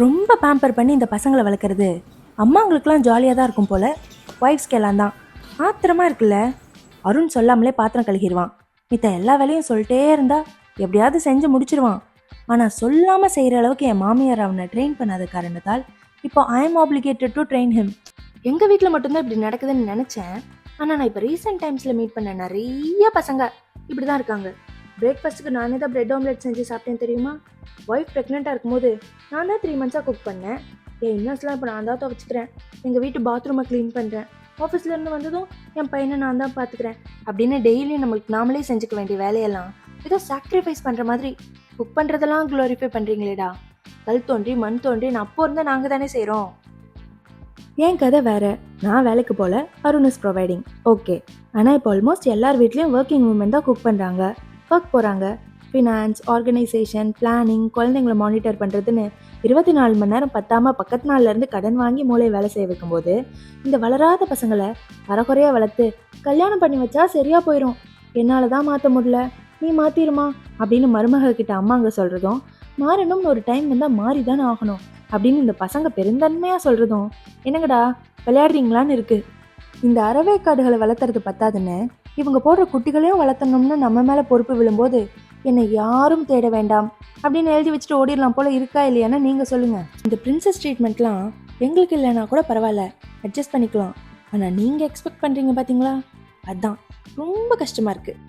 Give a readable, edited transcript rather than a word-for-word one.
ரொம்ப பேம்பர் பண்ணி இந்த பசங்களை வளர்க்குறது அம்மாங்களுக்குலாம் ஜாலியாக தான் இருக்கும் போல். ஒய்ஃப்ஸ்க்கெல்லாம் தான் ஆத்திரமா இருக்குல்ல. அருண் சொல்லாமலே பாத்திரம் கழுகிடுவான். மித்த எல்லா வேலையும் சொல்லிட்டே இருந்தா எப்படியாவது செஞ்சு முடிச்சிருவான். ஆனால் சொல்லாமல் செய்கிற அளவுக்கு என் மாமியார் அவனை ட்ரெயின் பண்ணாத காரணத்தால் இப்போ I am obligated to train him. எங்கள் வீட்டில் மட்டும்தான் இப்படி நடக்குதுன்னு நினச்சேன். ஆனால் நான் இப்போ ரீசெண்ட் டைம்ஸில் மீட் பண்ண நிறைய பசங்க இப்படி தான் இருக்காங்க. பிரேக்ஃபாஸ்ட்டுக்கு நானே தான் பிரெட் ஆம்லெட் செஞ்சு சாப்பிட்டேன் தெரியுமா. ஒய்ஃப் ப்ரெக்னெண்ட்டாக இருக்கும்போது நான் தான் 3 மந்த்ஸாக குக் பண்ணேன். என் இன்னர்ஸ்லாம் இப்போ நான் தான் துவைச்சிக்கிறேன். எங்கள் வீட்டு பாத்ரூமை க்ளீன் பண்ணுறேன். ஆஃபீஸ்லேருந்து வந்ததும் என் பையனை நான் தான் பார்த்துக்கிறேன் அப்படின்னு டெய்லி நம்மளுக்கு நாமளே செஞ்சுக்க வேண்டிய வேலையெல்லாம் ஏதோ சாக்ரிஃபைஸ் பண்ணுற மாதிரி குக் பண்ணுறதெல்லாம் க்ளோரிஃபை பண்ணுறீங்களேடா. கல் தோன்றி மண் தோன்றி அப்போ இருந்தால் நாங்கள் தானே செய்கிறோம். என் கதை வேறு. நான் வேலைக்கு போகல, அருண் இஸ் ப்ரொவைடிங். ஓகே. ஆனால் இப்போ ஆல்மோஸ்ட் எல்லார் வீட்லேயும் ஒர்க்கிங் உமன் தான் குக் பண்ணுறாங்க, ஒர்க் போகிறாங்க. ஃபினான்ஸ், ஆர்கனைசேஷன், பிளானிங், குழந்தைங்களை மானிட்டர் பண்ணுறதுன்னு 24 மணி நேரம் பத்தாமல் பக்கத்து நாள்லேருந்து கடன் வாங்கி மூளை வேலை செய்ய வைக்கும்போது இந்த வளராத பசங்களை அறகுறையாக வளர்த்து கல்யாணம் பண்ணி வச்சா சரியாக போயிடும், என்னால் தான் மாற்ற முடியல, நீ மாற்றிடுமா அப்படின்னு மருமகிட்ட அம்மாங்க சொல்கிறதும், மாறணும்னு ஒரு டைம் வந்தால் மாறி தானே ஆகணும் அப்படின்னு இந்த பசங்க பெருந்தன்மையாக சொல்கிறதும் என்னங்கடா விளையாடுறீங்களான்னு இருக்குது. இந்த அறவேக்காடுகளை வளர்த்துறது பத்தாதுன்னு இவங்க போடுற குட்டிகளையும் வளர்த்தணும்னு நம்ம மேலே பொறுப்பு விழும்போது என்னை யாரும் தேட வேண்டாம் அப்படின்னு எழுதி வச்சுட்டு ஓடிடலாம் போல இருக்கா இல்லையான்னு நீங்கள் சொல்லுங்கள். இந்த பிரின்சஸ் ட்ரீட்மெண்ட்லாம் எங்களுக்கு இல்லைன்னா கூட பரவாயில்ல, அட்ஜஸ்ட் பண்ணிக்கலாம். ஆனால் நீங்கள் எக்ஸ்பெக்ட் பண்ணுறீங்க பார்த்தீங்களா, அதுதான் ரொம்ப கஷ்டமாக இருக்குது.